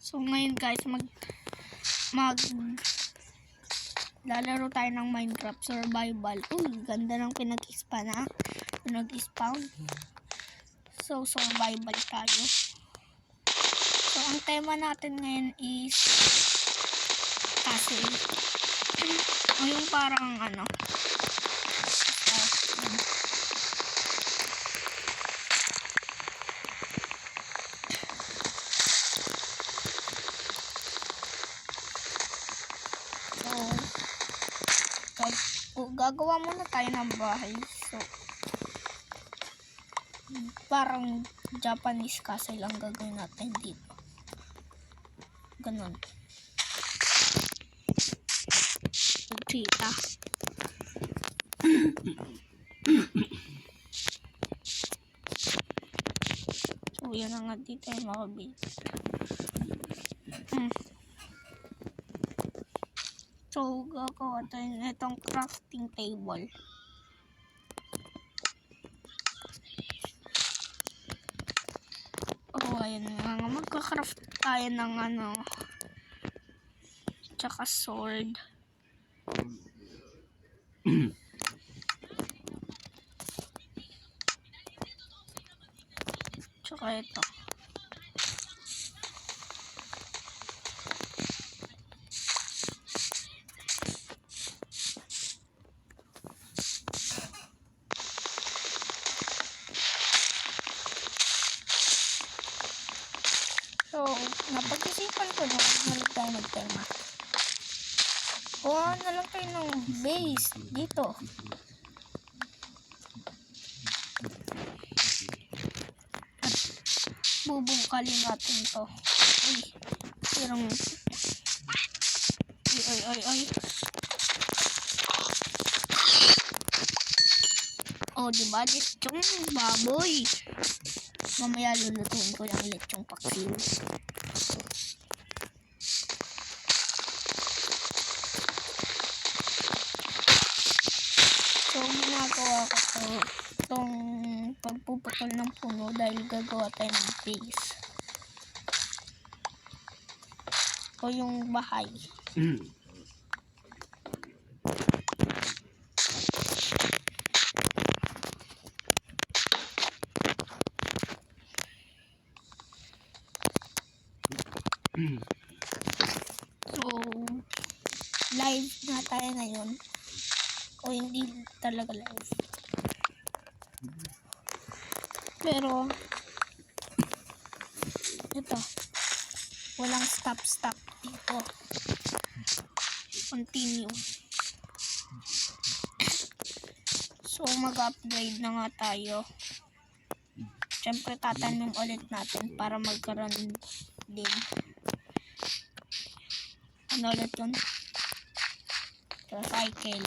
So ngayon guys, lalaro tayo ng Minecraft Survival. Ganda ng pinag-spawn. So survival tayo. So ang tema natin ngayon is castle. O yung parang gagawa muna tayo ng bahay. So parang Japanese castle lang gagawin natin dito. Ganon. Kita. So yan na nga, dito yung makabit. So gagawa tayo nitong crafting table. Ayan nga, magka-craft tayo ng tsaka sword. Tsaka ito. So, napag-isipan ko nung nalang tayo magtema. Kuha na lang tayo ng base dito. At bubungkalin natin to. Ay. Oh, diba? Lechong baboy. Mamaya lulutuin ko yung lechong paksiw. So, ginagawa ko itong pagpuputol ng puno dahil gagawa tayo ng base. O yung bahay. So, live na tayo ngayon. O hindi talaga live. Pero, ito. Walang stop dito. Continue. So, mag-upgrade na nga tayo. Siyempre, tatanim ulit natin para magkaroon din. Ano ulit yun? So, cycle.